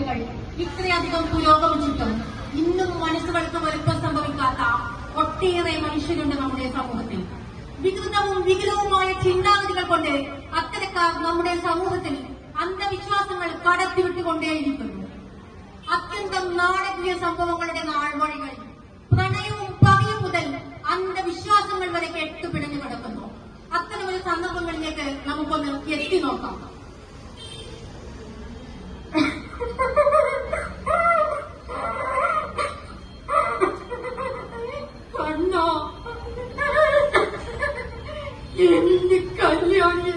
ടെക്നോളജികൾ ഇത്രയധികം പുരോഗമിച്ചിട്ടും ഇന്നും മനസ്സുകൾക്ക് വലുപ്പം സംഭവിക്കാത്ത ഒട്ടേറെ മനുഷ്യരുണ്ട് നമ്മുടെ സമൂഹത്തിൽ. വികൃതവും വികലവുമായ ചിന്താഗതികൾ കൊണ്ട് അത്തരക്കാർ നമ്മുടെ സമൂഹത്തിൽ അന്ധവിശ്വാസങ്ങൾ കടത്തിവിട്ടുകൊണ്ടേയിരിക്കുന്നു. അത്യന്തം നാടകീയ സംഭവങ്ങളുടെ നാൾവഴികൾ പ്രണയവും പകയും മുതൽ അന്ധവിശ്വാസങ്ങൾ വരെ കെട്ടുപിടിഞ്ഞു കിടക്കുന്നു. അത്തരമൊരു സന്ദർഭങ്ങളിലേക്ക് നമുക്കൊന്ന് എത്തി നോക്കാം. കണ്ണോ എന്ത് കല്യാണി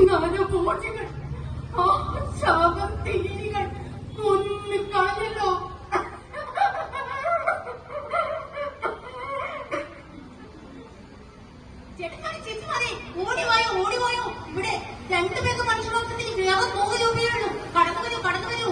നരഭോജികൾ ആ ശാപം തീരികൾ കൊന്നു കളഞ്ഞല്ലോ. ചേച്ചിമാരെ ഓടിവായോ ഓടിവായോ, ഇവിടെ രണ്ടുപേർക്ക് മനുഷ്യമാസത്തിൽ വേറെ 100 രൂപയുള്ളൂ. കടന്നു വരൂ.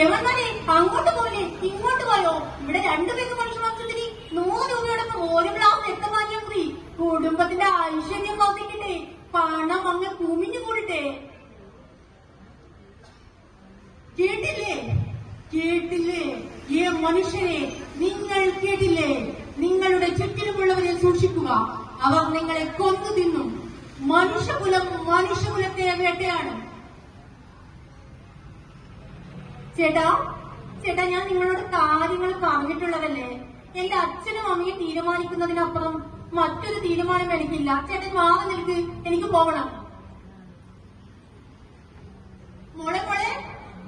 എവന്മാരെ അങ്ങോട്ട് പോലെ ഇങ്ങോട്ട് പോയോ, ഇവിടെ രണ്ടുപേർക്ക് മനുഷ്യമാസത്തിൽ 100 രൂപയോടൊപ്പം ഒരു ഗ്ലാസ് എത്തമാനിയാ ഫ്രീ. കുടുംബത്തിന്റെ ഐശ്വര്യം വർദ്ധിക്കട്ടെ, പണം അങ്ങ് കുമിഞ്ഞു കൂടട്ടെ. കേട്ടില്ലേ ഈ മനുഷ്യരെ, നിങ്ങൾ കേട്ടില്ലേ? നിങ്ങളുടെ ചുറ്റിലുമുള്ളവരെ സൂക്ഷിക്കുക, അവർ നിങ്ങളെ കൊന്നു തിന്നും. മനുഷ്യകുലത്തെ വേട്ടയാണ്. ചേട്ടാ ഞാൻ നിങ്ങളോട് കാര്യങ്ങൾ പറഞ്ഞിട്ടുള്ളതല്ലേ. എന്റെ അച്ഛനും അമ്മയും തീരുമാനിക്കുന്നതിനപ്പുറം മറ്റൊരു തീരുമാനം എനിക്കില്ല. ചേട്ടൻ മാറി നിൽക്ക്, എനിക്ക് പോകണം.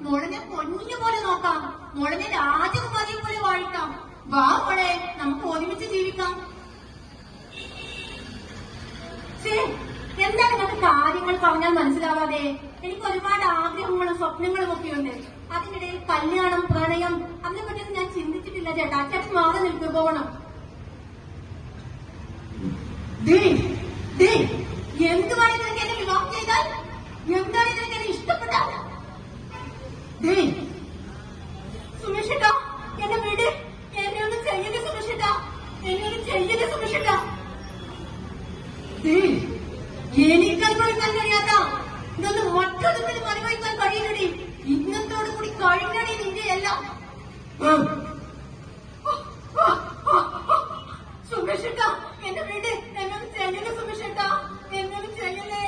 മോളെ ഞാൻ പൊന്നിനെ പോലെ നോക്കാം, മോളെ ഞാൻ രാജകുമാരിയെ പോലെ വാഴിക്കാം. വാ മോളെ, നമുക്ക് ഒരുമിച്ച് ജീവിക്കാം. എന്താണ് നിങ്ങൾക്ക് കാര്യങ്ങൾ പറഞ്ഞാൽ മനസ്സിലാവാതെ? എനിക്ക് ഒരുപാട് ആഗ്രഹങ്ങളും സ്വപ്നങ്ങളും ഒക്കെയുണ്ട്. അതിനിടയിൽ കല്യാണം, പ്രണയം, അതിനെ പറ്റിയൊന്നും ഞാൻ ചിന്തിച്ചിട്ടില്ല ചേട്ടാ. ചേട്ടൻ മാറി നിൽക്ക്, പോകണം. എന്തുവാണ് നിനക്ക് എന്നെ വിവാഹം ചെയ്താൽ? എന്താണ് നിനക്ക് എന്നെ ഇഷ്ടപ്പെട്ടാൽ? സുമേഷേട്ടാ, എന്നെ വീട്, എന്നെ ഒന്ന് ചെയ്യല്ലേ സുമേഷേട്ടാ, സുമേഷേട്ടാ. എനിക്കനുഭവിക്കാൻ കഴിയാത്ത ഇതൊന്നും മറ്റൊരുത്തിനും അനുഭവിക്കാൻ കഴിയില്ലടി. ഇന്നത്തോടു കൂടി കഴിഞ്ഞടി നിന്റെ എല്ലാം. സുമേഷേട്ടാ, എന്റെ വീട്, എന്നെ ഒന്ന് ചെയ്യല്ലേ സുമേഷേട്ടാ, എന്നൊന്ന് ചെയ്യല്ലേ.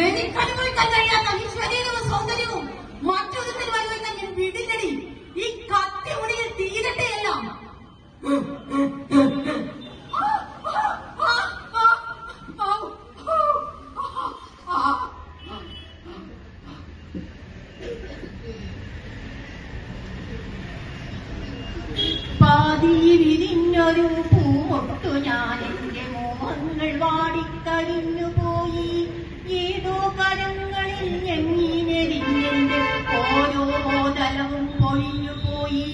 എനിക്കനുഭവിക്കാൻ കഴിയാത്ത ഈ ശരീരവും സൗന്ദര്യവും മറ്റൊരുത്തിനും അനുഭവിക്കാൻ ഞാൻ വീടില്ലടി. ഈ കത്തി ഉണിയിൽ തീരട്ടെ എല്ലാം. പാതിയിൽ വിരിഞ്ഞൊരു പൂമൊട്ടു ഞാൻ എന്റെ മോഹങ്ങൾ വാടിക്കരിഞ്ഞു പോയി. ഏതോ കരങ്ങളിൽ ഞെങ്ങിനെരിഞ്ഞെന്റെ ഓരോ തലവും പൊഴിഞ്ഞു പോയി.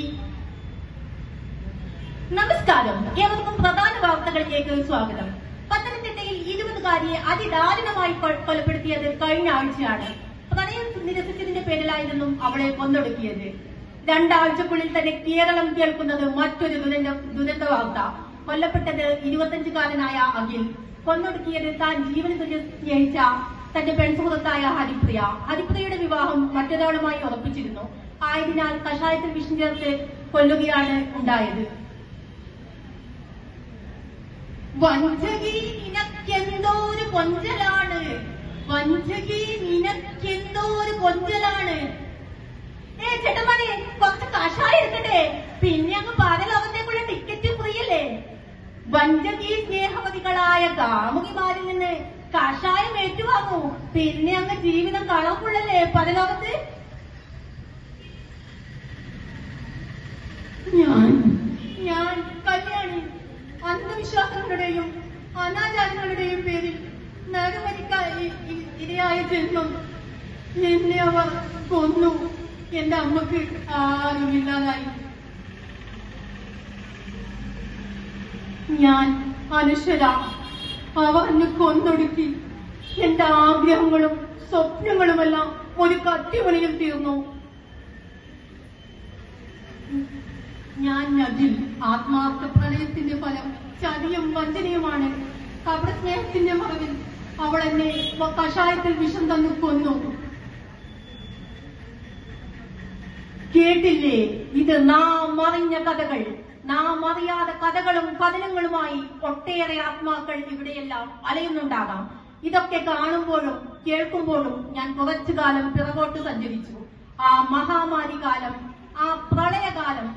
നമസ്കാരം, ഏവർക്കും പ്രധാന വാർത്തകളിലേക്ക് സ്വാഗതം. പത്തനംതിട്ടയിൽ 20കാരിയെ അതിദാരുണമായി കൊലപ്പെടുത്തിയത് കഴിഞ്ഞ ആഴ്ചയാണ്. പ്രണയം നിരസിച്ചതിന്റെ പേരിലായിരുന്നു അവളെ കൊന്നൊടുക്കിയത്. 2 ആഴ്ചക്കുള്ളിൽ തന്നെ കേരളം കേൾക്കുന്നത് മറ്റൊരു ദുരന്ത വാർത്ത. കൊല്ലപ്പെട്ടത് 25കാരനായ അഖിൽ. കൊന്നൊടുക്കിയത് താൻ ജീവന് തുല്യം സ്നേഹിച്ച തന്റെ പെൺസുഹൃത്തായ ഹരിപ്രിയയുടെ വിവാഹം മറ്റൊരാളുമായി ഉറപ്പിച്ചിരുന്നു. ആയതിനാൽ കഷായത്തിൽ വിഷം ചേർത്ത് കൊല്ലുകയാണ് ഉണ്ടായത്. വഞ്ചകി നിനക്കെന്തോരു കൊഞ്ചലാണ്, ചേട്ടന്മാരെ കുറച്ച് കഷായം എടുക്കട്ടെ, പിന്നെ അങ്ങ് പാരലോകത്തേക്കുള്ള ടിക്കറ്റ് ഫ്രീ അല്ലേ. വഞ്ചകി സ്നേഹവതികളായ കാമുകിമാരിൽ നിന്ന് കഷായം ഏറ്റുവാങ്ങൂ, പിന്നെ അങ്ങ് ജീവിതം കളർഫുള്ളല്ലേ പരലോകത്ത്. ഞാൻ കല്യാണി അന്ധവിശ്വാസങ്ങളുടെയും അനാചാരങ്ങളുടെയും പേരിൽ നരമരിക്കാൻ ഇരയായ ജന്മം. എന്നെ അവർ കൊന്നു. എന്റെ അമ്മക്ക് ആരുമില്ലാതായി. ഞാൻ അനശ്വര. അവർ എന്നെ കൊന്നൊടുക്കി. എന്റെ ആഗ്രഹങ്ങളും സ്വപ്നങ്ങളുമെല്ലാം ഒരു കത്തിമണിയിൽ തീർന്നു. ഞാൻ നജിൽ. ആത്മാർത്ഥ പ്രണയത്തിന്റെ ഫലം ചതിയും വഞ്ചനയുമാണ്. കപട സ്നേഹത്തിന്റെ മറവിൽ അവൾ എന്നെ കഷായത്തിൽ വിഷം തന്നു കൊന്നു. കേട്ടില്ലേ, ഇത് നാം അറിഞ്ഞ കഥകൾ. നാം അറിയാത്ത കഥകളും കഥനങ്ങളുമായി ഒട്ടേറെ ആത്മാക്കൾ ഇവിടെയെല്ലാം അലയുന്നുണ്ടാകാം. ഇതൊക്കെ കാണുമ്പോഴും കേൾക്കുമ്പോഴും ഞാൻ കുറച്ചു കാലം പിറകോട്ട് സഞ്ചരിച്ചു. ആ മഹാമാരി കാലം, ആ പ്രളയകാലം,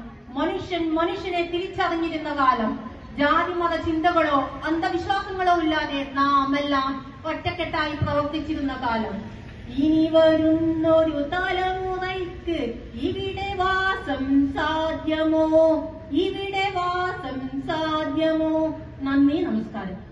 മനുഷ്യനെ തിരിച്ചറിഞ്ഞിരുന്ന കാലം, ജാതിമത ചിന്തകളോ അന്ധവിശ്വാസങ്ങളോ ഇല്ലാതെ നാം എല്ലാം ഒറ്റക്കെട്ടായി പ്രവർത്തിച്ചിരുന്ന കാലം. ഇനി വരുന്നൊരു തലമുറയ്ക്ക് ഇവിടെ വാസം സാധ്യമോ? ഇവിടെ വാസം സാധ്യമോ? നന്ദി, നമസ്കാരം.